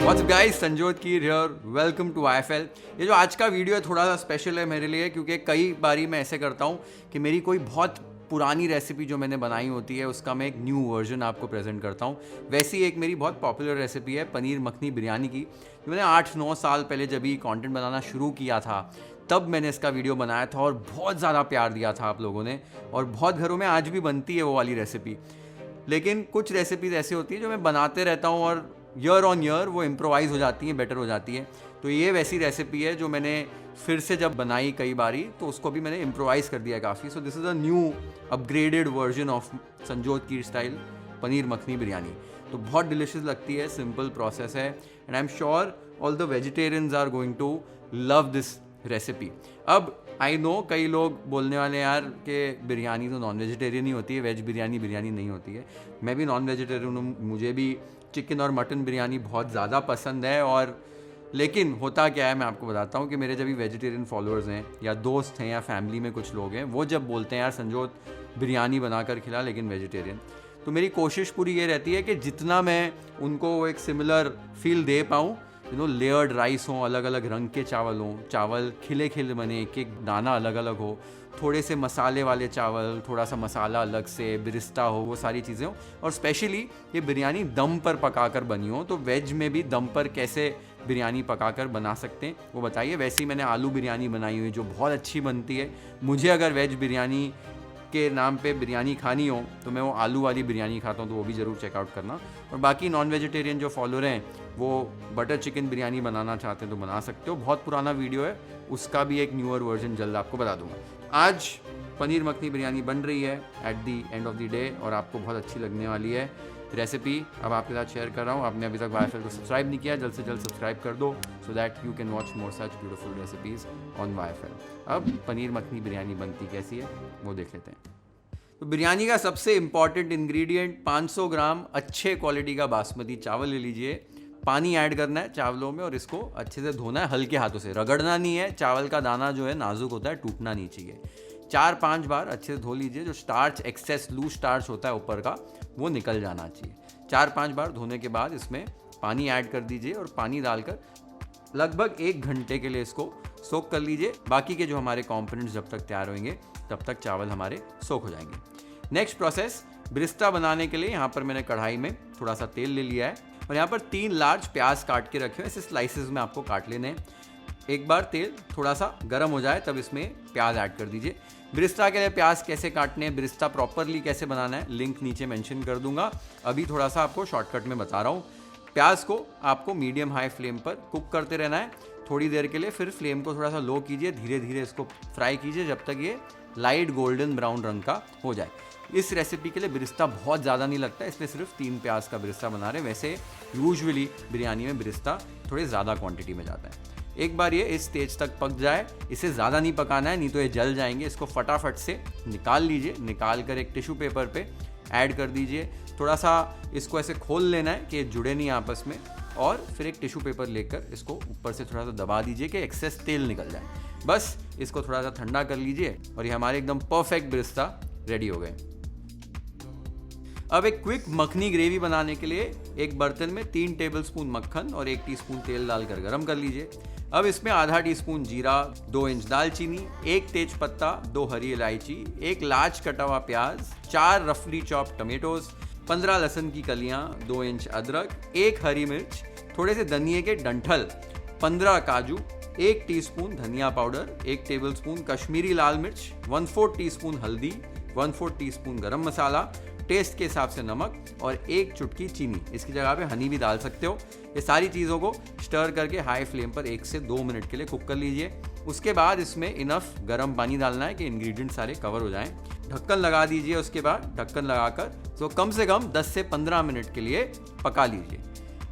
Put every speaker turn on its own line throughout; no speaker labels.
What's up guys, Sanjot Keer here, welcome to IFL। ये जो आज का वीडियो है थोड़ा सा स्पेशल है मेरे लिए, क्योंकि कई बारी मैं ऐसे करता हूँ कि मेरी कोई बहुत पुरानी रेसिपी जो मैंने बनाई होती है उसका मैं एक न्यू वर्जन आपको प्रेजेंट करता हूँ। वैसी एक मेरी बहुत पॉपुलर रेसिपी है पनीर मखनी बिरयानी की, जो मैंने 8-9 साल पहले जब भी कंटेंट बनाना शुरू किया था तब मैंने इसका वीडियो बनाया था और बहुत ज़्यादा प्यार दिया था आप लोगों ने, और बहुत घरों में आज भी बनती है वो वाली रेसिपी। लेकिन कुछ रेसिपीज़ ऐसी होती है जो मैं बनाते रहता हूँ और ईयर ऑन ईयर वो इम्प्रोवाइज़ हो जाती हैं, बेटर हो जाती है। तो ये वैसी रेसिपी है जो मैंने फिर से जब बनाई कई बारी तो उसको भी मैंने इम्प्रोवाइज़ कर दिया काफ़ी। So this is a new upgraded version of Sanjot Keer style paneer makhani biryani. तो बहुत डिलिशियस लगती है, सिंपल प्रोसेस है, and I am sure all the vegetarians are going to love this recipe. अब आई नो कई लोग बोलने वाले यार कि बिरयानी तो नॉन वेजिटेरियन ही होती है, वेज बिरयानी बिरयानी नहीं होती है। मैं भी नॉन वेजिटेरियन हूँ, मुझे भी चिकन और मटन बिरयानी बहुत ज़्यादा पसंद है। और लेकिन होता क्या है मैं आपको बताता हूँ कि मेरे जब भी वेजिटेरियन फॉलोअर्स हैं या दोस्त हैं या फैमिली में कुछ लोग हैं, वो जब बोलते हैं यार संजोत बिरयानी बना कर खिला लेकिन वेजिटेरियन, तो मेरी कोशिश पूरी ये रहती है कि जितना मैं उनको एक सिमिलर फील दे पाऊँ, लेयर्ड राइस हों, अलग अलग रंग के चावल हों, चावल खिले खिले बने, एक एक दाना अलग अलग हो, थोड़े से मसाले वाले चावल, थोड़ा सा मसाला अलग से, बिरिस्ता हो, वो सारी चीज़ें हों, और स्पेशली ये बिरयानी दम पर पकाकर बनी हो। तो वेज में भी दम पर कैसे बिरयानी पकाकर बना सकते हैं वो बताइए। वैसे ही मैंने आलू बिरयानी बनाई हुई जो बहुत अच्छी बनती है। मुझे अगर वेज बिरयानी के नाम पे बिरयानी खानी हो तो मैं वो आलू वाली बिरयानी खाता हूँ, तो वो भी ज़रूर चेकआउट करना। और बाकी नॉन वेजिटेरियन जो फॉलोअर हैं वो बटर चिकन बिरयानी बनाना चाहते हैं तो बना सकते हो, बहुत पुराना वीडियो है, उसका भी एक न्यूअर वर्जन जल्द आपको बता दूंगा। आज पनीर मखनी बिरयानी बन रही है at the end of the day और आपको बहुत अच्छी लगने वाली है रेसिपी। अब आपके साथ शेयर कर रहा हूँ। आपने अभी तक IFL को सब्सक्राइब नहीं किया, जल्द से जल्द सब्सक्राइब कर दो so that you can watch more such beautiful recipes on IFL। अब पनीर मखनी बिरयानी बनती कैसी है वो देख लेते हैं। तो बिरयानी का सबसे इंपॉर्टेंट इंग्रेडिएंट 500 ग्राम अच्छे क्वालिटी का बासमती चावल ले लीजिए। पानी ऐड करना है चावलों में और इसको अच्छे से धोना है, हल्के हाथों से, रगड़ना नहीं है। चावल का दाना जो है नाजुक होता है, टूटना नहीं चाहिए। 4-5 बार अच्छे से धो लीजिए। जो स्टार्च, एक्सेस लूज स्टार्च होता है ऊपर का, वो निकल जाना चाहिए। 4-5 बार धोने के बाद इसमें पानी ऐड कर दीजिए और पानी डालकर लगभग 1 घंटे के लिए इसको सोक कर लीजिए। बाकी के जो हमारे कॉम्पोनेंट्स जब तक तैयार होंगे तब तक चावल हमारे सोक हो जाएंगे। नेक्स्ट प्रोसेस, बिरिस्ता बनाने के लिए यहाँ पर मैंने कढ़ाई में थोड़ा सा तेल ले लिया है और यहाँ पर 3 लार्ज प्याज काट के रखे हुए, ऐसे स्लाइसेस में आपको काट लेने हैं। एक बार तेल थोड़ा सा गर्म हो जाए तब इसमें प्याज ऐड कर दीजिए। बिरिस्ता के लिए प्याज कैसे काटने हैं, बिरिस्ता प्रॉपरली कैसे बनाना है, लिंक नीचे मेंशन कर दूंगा। अभी थोड़ा सा आपको शॉर्टकट में बता रहा हूँ। प्याज को आपको मीडियम हाई फ्लेम पर कुक करते रहना है थोड़ी देर के लिए, फिर फ्लेम को थोड़ा सा लो कीजिए, धीरे धीरे इसको फ्राई कीजिए जब तक ये लाइट गोल्डन ब्राउन रंग का हो जाए। इस रेसिपी के लिए बिरिस्ता बहुत ज़्यादा नहीं लगता है, इसलिए सिर्फ 3 प्याज का बिरिस्ता बना रहे हैं। वैसे यूजुअली बिरयानी में बिरिस्ता थोड़े ज़्यादा क्वांटिटी में जाता है। एक बार ये इस स्टेज तक पक जाए, इसे ज़्यादा नहीं पकाना है नहीं तो ये जल जाएंगे। इसको फटाफट से निकाल लीजिए। निकाल कर एक टिश्यू पेपर पे ऐड कर दीजिए। थोड़ा सा इसको ऐसे खोल लेना है कि जुड़े नहीं आपस में, और फिर एक टिश्यू पेपर लेकर इसको ऊपर से थोड़ा सा दबा दीजिए कि एक्सेस तेल निकल जाए। बस इसको थोड़ा सा ठंडा कर लीजिए और ये हमारे एकदम परफेक्ट बिरिस्ता रेडी हो गए। अब एक क्विक मखनी ग्रेवी बनाने के लिए एक बर्तन में 3 टेबलस्पून मक्खन और 1 टीस्पून तेल डालकर गरम कर लीजिए। अब इसमें आधा टीस्पून जीरा, 2 इंच दालचीनी, 1 तेज पत्ता, 2 हरी इलायची, 1 लार्ज कटा हुआ प्याज, 4 रफली चॉप टमेटोज, 15 लहसुन की कलियां, 2 इंच अदरक, 1 हरी मिर्च, थोड़े से धनिए के डंठल, 15 काजू, 1 टीस्पून धनिया पाउडर, 1 टेबलस्पून कश्मीरी लाल मिर्च, 1/4 टीस्पून हल्दी, 1/4 टीस्पून गरम मसाला, टेस्ट के हिसाब से नमक और 1 चुटकी चीनी। इसकी जगह पे हनी भी डाल सकते हो। ये सारी चीज़ों को स्टर करके हाई फ्लेम पर 1 से 2 मिनट के लिए कुक कर लीजिए। उसके बाद इसमें इनफ गर्म पानी डालना है कि इंग्रेडिएंट सारे कवर हो जाएं। ढक्कन लगा दीजिए। उसके बाद ढक्कन लगाकर तो कम से कम 10 से 15 मिनट के लिए पका लीजिए।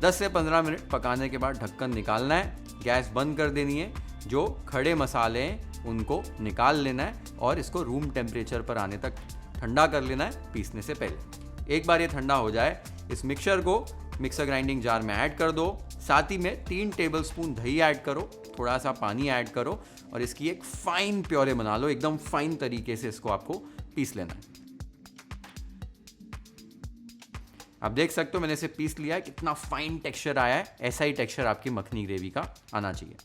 10 से 15 मिनट पकाने के बाद ढक्कन निकालना है, गैस बंद कर देनी है। जो खड़े मसाले हैं उनको निकाल लेना है और इसको रूम टेम्परेचर पर आने तक ठंडा कर लेना है पीसने से पहले। एक बार ये ठंडा हो जाए, इस मिक्सचर को मिक्सर ग्राइंडिंग जार में ऐड कर दो। साथ ही में 3 टेबलस्पून दही ऐड करो, थोड़ा सा पानी ऐड करो और इसकी एक फाइन प्योरे बना लो। एकदम फाइन तरीके से इसको आपको पीस लेना है। आप देख सकते हो मैंने इसे पीस लिया है, कितना फाइन टेक्सचर आया है। ऐसा ही टेक्सचर आपकी मखनी ग्रेवी का आना चाहिए।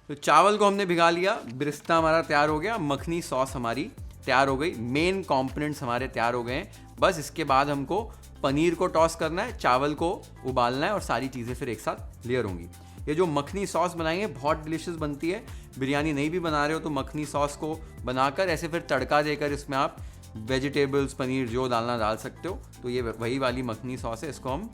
तो चावल को हमने भिगा लिया, बिरिस्ता हमारा तैयार हो गया, मखनी सॉस हमारी तैयार हो गई, मेन कंपोनेंट्स हमारे तैयार हो गए हैं। बस इसके बाद हमको पनीर को टॉस करना है, चावल को उबालना है और सारी चीज़ें फिर एक साथ लेयर होंगी। ये जो मखनी सॉस बनाएंगे बहुत डिलीशियस बनती है। बिरयानी नहीं भी बना रहे हो तो मखनी सॉस को बनाकर ऐसे फिर तड़का देकर इसमें आप वेजिटेबल्स, पनीर जो डालना डाल सकते हो। तो ये वही वाली मखनी सॉस है, इसको हम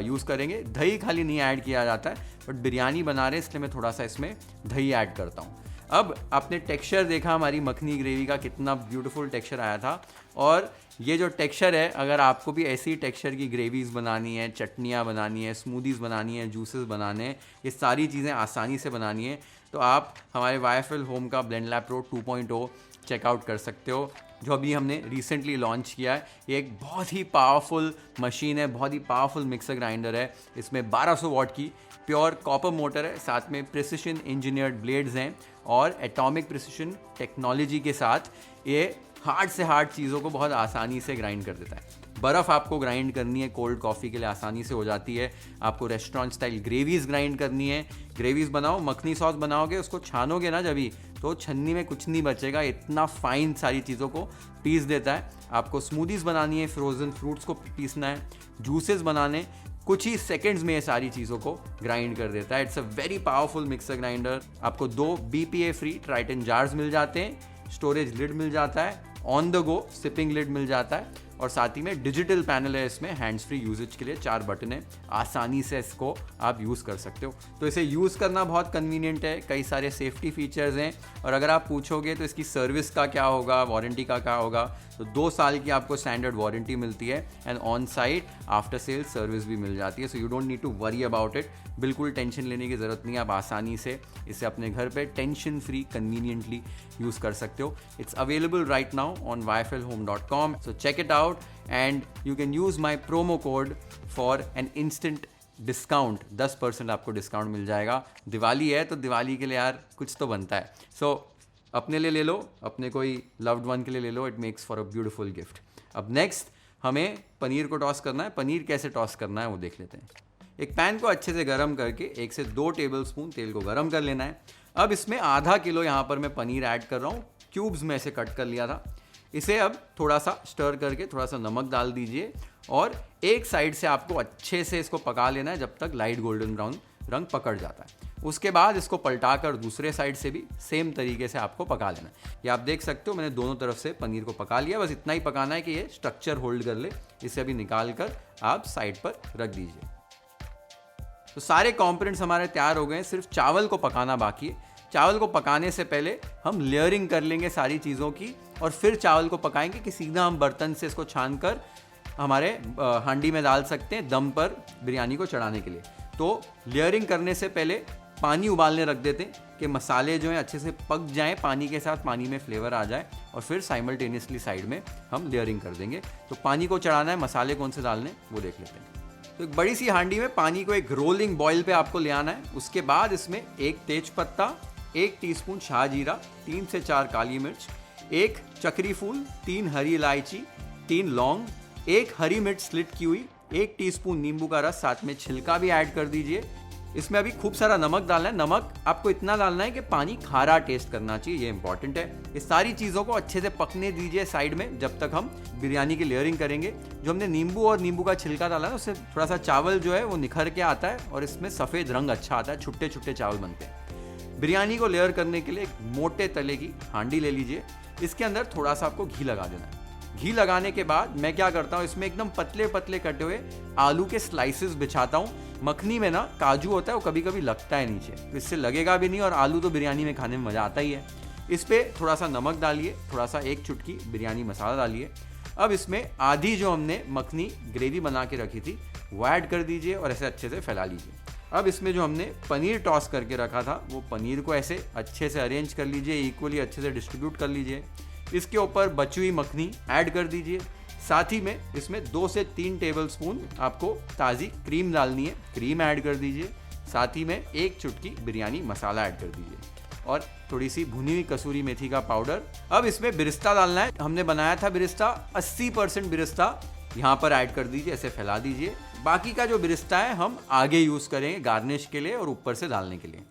यूज़ करेंगे। दही खाली नहीं ऐड किया जाता है, बट बिरयानी बना रहे हैं इसलिए मैं थोड़ा सा इसमें दही ऐड करता हूँ। अब आपने टेक्सचर देखा हमारी मखनी ग्रेवी का, कितना ब्यूटीफुल टेक्सचर आया था। और ये जो टेक्सचर है, अगर आपको भी ऐसी टेक्सचर की ग्रेवीज़ बनानी है, चटनियाँ बनानी है, स्मूदीज़ बनानी है, जूसेस बनाने हैं, ये सारी चीज़ें आसानी से बनानी है, तो आप हमारे YFL होम का ब्लेंड लैब प्रो 2.0 चेकआउट कर सकते हो, जो अभी हमने रिसेंटली लॉन्च किया है। ये एक बहुत ही पावरफुल मशीन है, बहुत ही पावरफुल मिक्सर ग्राइंडर है। इसमें 1200 वॉट की प्योर कॉपर मोटर है, साथ में प्रिसिशन इंजीनियर्ड ब्लेड्स हैं और एटॉमिक प्रिसिशन टेक्नोलॉजी के साथ ये हार्ड से हार्ड चीज़ों को बहुत आसानी से ग्राइंड कर देता है। बर्फ़ आपको ग्राइंड करनी है कोल्ड कॉफ़ी के लिए आसानी से हो जाती है। आपको रेस्टोरेंट स्टाइल ग्रेवीज़ ग्राइंड करनी है, ग्रेवीज़ बनाओ, मखनी सॉस बनाओगे, उसको छानोगे ना जब तो छन्नी में कुछ नहीं बचेगा, इतना फाइन सारी चीज़ों को पीस देता है। आपको स्मूदीज़ बनानी है, फ्रोज़न फ्रूट्स को पीसना है, जूसेस बनाने, कुछ ही सेकंड्स में ये सारी चीज़ों को ग्राइंड कर देता है। It's a very powerful mixer grinder. आपको 2 BPA फ्री ट्राइटन जार्स मिल जाते हैं, स्टोरेज लिड मिल जाता है, on the go sipping lid मिल जाता है और साथ ही में डिजिटल पैनल है इसमें, हैंड्स फ्री यूजेज के लिए 4 बटन है, आसानी से इसको आप यूज़ कर सकते हो। तो इसे यूज़ करना बहुत कन्वीनियंट है, कई सारे सेफ्टी फीचर्स हैं। और अगर आप पूछोगे तो इसकी सर्विस का क्या होगा, वारंटी का क्या होगा, तो 2 साल की आपको स्टैंडर्ड वारंटी मिलती है and on site after sale service भी मिल जाती है। So you don't need to worry about it, बिल्कुल टेंशन लेने की ज़रूरत नहीं है। आप आसानी से इसे अपने घर पे टेंशन फ्री कन्वीनियंटली यूज़ कर सकते हो। It's available right now on yflhome.com, so check it out and you can use my promo code for an instant discount. 10% आपको डिस्काउंट मिल जाएगा। दिवाली है तो दिवाली के लिए यार कुछ तो बनता है, सो अपने लिए ले लो, अपने कोई लव्ड वन के लिए ले लो, it makes for a beautiful gift. अब नेक्स्ट हमें पनीर को टॉस करना है। पनीर कैसे टॉस करना है वो देख लेते हैं। एक पैन को अच्छे से गर्म करके 1 से 2 टेबलस्पून तेल को गर्म कर लेना है। अब इसमें आधा किलो यहाँ पर मैं पनीर ऐड कर रहा हूँ, क्यूब्स में ऐसे कट कर लिया था। इसे अब थोड़ा सा स्टर करके थोड़ा सा नमक डाल दीजिए और एक साइड से आपको अच्छे से इसको पका लेना है जब तक लाइट गोल्डन ब्राउन रंग पकड़ जाता है। उसके बाद इसको पलटाकर दूसरे साइड से भी सेम तरीके से आपको पका लेना है। ये आप देख सकते हो मैंने दोनों तरफ से पनीर को पका लिया, बस इतना ही पकाना है कि ये स्ट्रक्चर होल्ड कर ले। इसे अभी निकाल कर आप साइड पर रख दीजिए। तो सारे कंपोनेंट्स हमारे तैयार हो गए, सिर्फ चावल को पकाना बाकी है। चावल को पकाने से पहले हम लेयरिंग कर लेंगे सारी चीज़ों की और फिर चावल को पकाएंगे कि सीधा हम बर्तन से इसको छान कर हमारे हांडी में डाल सकते हैं दम पर बिरयानी को चढ़ाने के लिए। तो लेयरिंग करने से पहले पानी उबालने रख देते हैं कि मसाले जो हैं अच्छे से पक जाएं, पानी के साथ पानी में फ्लेवर आ जाए और फिर साइमल्टेनियसली साइड में हम लेयरिंग कर देंगे। तो पानी को चढ़ाना है, मसाले कौन से डालने वो देख लेते हैं। तो एक बड़ी सी हांडी में पानी को एक रोलिंग बॉयल पे आपको ले आना है। उसके बाद इसमें 1 तेज पत्ता, 1 टीस्पून शाहजीरा, 3 से 4 काली मिर्च, 1 चक्री फूल, 3 हरी इलायची, 3 लौंग, 1 हरी मिर्च स्लिट की हुई, 1 टीस्पून नींबू का रस, साथ में छिलका भी ऐड कर दीजिए। इसमें अभी खूब सारा नमक डालना है। नमक आपको इतना डालना है कि पानी खारा टेस्ट करना चाहिए, ये इंपॉर्टेंट है। ये सारी चीज़ों को अच्छे से पकने दीजिए साइड में जब तक हम बिरयानी की लेयरिंग करेंगे। जो हमने नींबू और नींबू का छिलका डाला है उससे थोड़ा सा चावल जो है वो निखर के आता है और इसमें सफ़ेद रंग अच्छा आता है, छुट्टे छुट्टे चावल बनते हैं। बिरयानी को लेयर करने के लिए एक मोटे तले की हांडी ले लीजिए। इसके अंदर थोड़ा सा आपको घी लगा देना है। घी लगाने के बाद मैं क्या करता हूँ, इसमें एकदम पतले पतले कटे हुए आलू के स्लाइसेस बिछाता हूँ। मखनी में ना काजू होता है, वो कभी कभी लगता है नीचे, इससे लगेगा भी नहीं और आलू तो बिरयानी में खाने में मज़ा आता ही है। इस पर थोड़ा सा नमक डालिए, थोड़ा सा 1 चुटकी बिरयानी मसाला डालिए। अब इसमें आधी जो हमने मखनी ग्रेवी बना के रखी थी वो ऐड कर दीजिए और ऐसे अच्छे से फैला लीजिए। अब इसमें जो हमने पनीर टॉस करके रखा था वो पनीर को ऐसे अच्छे से अरेंज कर लीजिए, इक्वली अच्छे से डिस्ट्रीब्यूट कर लीजिए। इसके ऊपर बची हुई मखनी ऐड कर दीजिए। साथ ही में इसमें 2 से 3 टेबलस्पून आपको ताज़ी क्रीम डालनी है, क्रीम ऐड कर दीजिए। साथ ही में 1 चुटकी बिरयानी मसाला ऐड कर दीजिए और थोड़ी सी भुनी हुई कसूरी मेथी का पाउडर। अब इसमें बिरिस्ता डालना है। हमने बनाया था बिरिस्ता 80% बिरिस्ता यहाँ पर ऐड कर दीजिए, ऐसे फैला दीजिए। बाकी का जो बिरिस्ता है हम आगे यूज़ करेंगे गार्निश के लिए और ऊपर से डालने के लिए।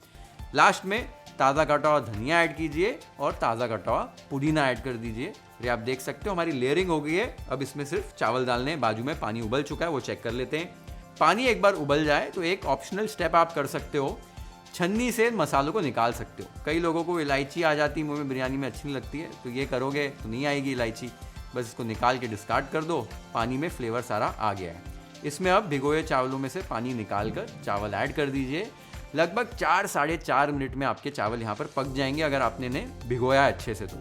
लास्ट में ताज़ा कटा हुआ धनिया ऐड कीजिए और ताज़ा कटा हुआ पुदीना ऐड कर दीजिए। ये आप देख सकते हो हमारी लेयरिंग हो गई है। अब इसमें सिर्फ चावल डालने हैं। बाजू में पानी उबल चुका है, वो चेक कर लेते हैं। पानी एक बार उबल जाए तो एक ऑप्शनल स्टेप आप कर सकते हो, छन्नी से मसालों को निकाल सकते हो। कई लोगों को इलायची आ जाती है मुँह में, बिरयानी में अच्छी नहीं लगती है, तो ये करोगे तो नहीं आएगी इलायची। बस इसको निकाल के डिस्कार्ड कर दो, पानी में फ्लेवर सारा आ गया है। इसमें अब भिगोए चावलों में से पानी निकाल कर चावल ऐड कर दीजिए। लगभग 4 साढ़े 4 मिनट में आपके चावल यहाँ पर पक जाएंगे। अगर आपने इन्हें भिगोया अच्छे से तो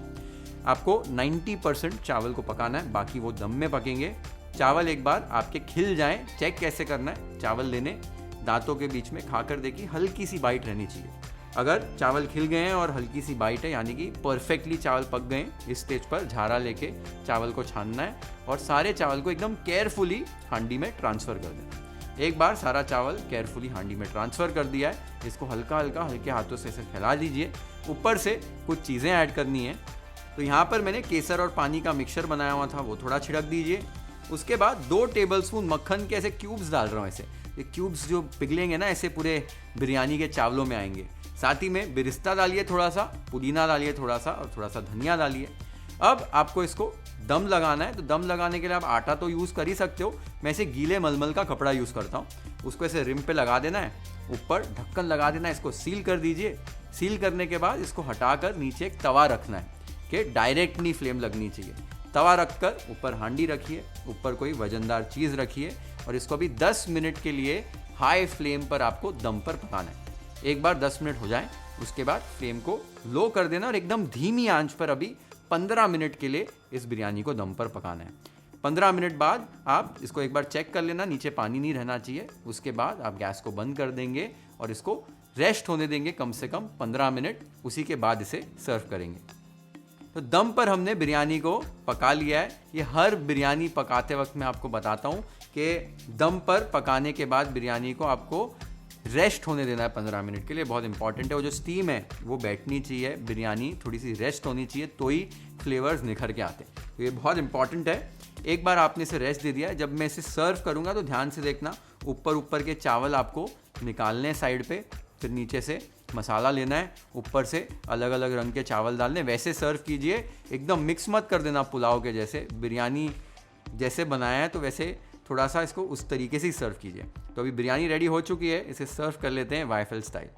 आपको 90% चावल को पकाना है, बाकी वो दम में पकेंगे। चावल एक बार आपके खिल जाएं, चेक कैसे करना है, चावल लेने दांतों के बीच में खाकर देखिए, हल्की सी बाइट रहनी चाहिए। अगर चावल खिल गए हैं और हल्की सी बाइट है, यानी कि परफेक्टली चावल पक गए, इस स्टेज पर झारा लेके चावल को छानना है और सारे चावल को एकदम केयरफुली हांडी में ट्रांसफ़र कर देना। एक बार सारा चावल केयरफुली हांडी में ट्रांसफ़र कर दिया है, इसको हल्का हल्का हल्के हाथों से फैला दीजिए। ऊपर से कुछ चीज़ें ऐड करनी है, तो यहाँ पर मैंने केसर और पानी का मिक्सचर बनाया हुआ था, वो थोड़ा छिड़क दीजिए। उसके बाद 2 टेबलस्पून मक्खन के ऐसे क्यूब्स डाल रहा हूँ। ऐसे ये क्यूब्स जो पिघलेंगे ना, ऐसे पूरे बिरयानी के चावलों में आएंगे। साथ ही में बिरिस्ता डालिए, थोड़ा सा पुदीना डालिए, थोड़ा सा और थोड़ा सा धनिया डालिए। अब आपको इसको दम लगाना है, तो दम लगाने के लिए आप आटा तो यूज़ कर ही सकते हो। मैं ऐसे गीले मलमल का कपड़ा यूज़ करता हूँ, उसको ऐसे रिम पे लगा देना है, ऊपर ढक्कन लगा देना है, इसको सील कर दीजिए। सील करने के बाद इसको हटाकर नीचे एक तवा रखना है कि डायरेक्ट नहीं फ्लेम लगनी चाहिए। तवा रखकर ऊपर हांडी रखिए, ऊपर कोई वजनदार चीज़ रखिए और इसको अभी 10 मिनट के लिए हाई फ्लेम पर आपको दम पर पकाना है। एक बार 10 मिनट हो जाए उसके बाद फ्लेम को लो कर देना और एकदम धीमी आंच पर अभी 15 मिनट के लिए इस बिरयानी को दम पर पकाना है। 15 मिनट बाद आप इसको एक बार चेक कर लेना, नीचे पानी नहीं रहना चाहिए। उसके बाद आप गैस को बंद कर देंगे और इसको रेस्ट होने देंगे कम से कम 15 मिनट। उसी के बाद इसे सर्व करेंगे। तो दम पर हमने बिरयानी को पका लिया है। ये हर बिरयानी पकाते वक्त मैं आपको बताता हूँ कि दम पर पकाने के बाद बिरयानी को आपको रेस्ट होने देना है 15 मिनट के लिए, बहुत इंपॉर्टेंट है। वो जो स्टीम है वो बैठनी चाहिए, बिरयानी थोड़ी सी रेस्ट होनी चाहिए, तो ही फ्लेवर्स निखर के आते हैं। तो ये बहुत इंपॉर्टेंट है। एक बार आपने इसे रेस्ट दे दिया है, जब मैं इसे सर्व करूँगा तो ध्यान से देखना, ऊपर के चावल आपको निकालने साइड पे, फिर नीचे से मसाला लेना है, ऊपर से अलग अलग रंग के चावल डालने, वैसे सर्व कीजिए। एकदम मिक्स मत कर देना पुलाव के जैसे, बिरयानी जैसे बनाया है तो वैसे थोड़ा सा इसको उस तरीके से ही सर्व कीजिए। तो अभी बिरयानी रेडी हो चुकी है, इसे सर्व कर लेते हैं वाईएफएल स्टाइल।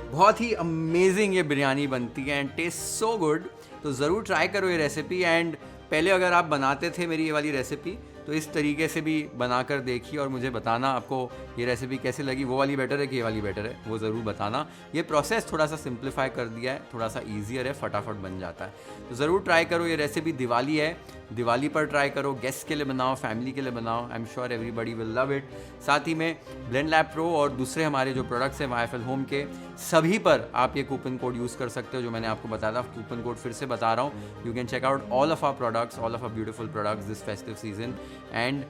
बहुत ही अमेजिंग ये बिरयानी बनती है एंड टेस्ट सो गुड। तो ज़रूर ट्राई करो ये रेसिपी। एंड पहले अगर आप बनाते थे मेरी ये वाली रेसिपी तो इस तरीके से भी बनाकर देखिए और मुझे बताना आपको ये रेसिपी कैसे लगी, वो वाली बेटर है कि ये वाली बेटर है, वो ज़रूर बताना। ये प्रोसेस थोड़ा सा सिंप्लीफाई कर दिया है, थोड़ा सा ईजियर है, फटाफट बन जाता है। तो ज़रूर ट्राई करो। ये रेसिपी दिवाली है, दिवाली पर ट्राई करो, गेस्ट के लिए बनाओ, फैमिली के लिए बनाओ, आई am sure everybody will love it. साथ ही में ब्लेंड लैब प्रो और दूसरे हमारे जो प्रोडक्ट्स हैं YFL होम के, सभी पर आप ये कूपन कोड यूज़ कर सकते हो जो मैंने आपको बताया था। कूपन कोड फिर से बता रहा हूँ, you can check out all of our products, all of our beautiful products this festive season and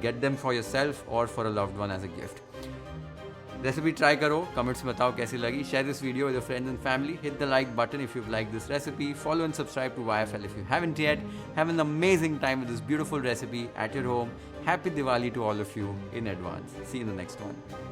get them for yourself और for a loved one as a gift. Recipe try करो, comments में बताओ कैसी लगी। Share this video with your friends and family, hit the like button if you like this recipe, follow and subscribe to YFL if you haven't yet. Have an amazing time with this beautiful recipe at your home. Happy Diwali to all of you in advance. See you in the next one.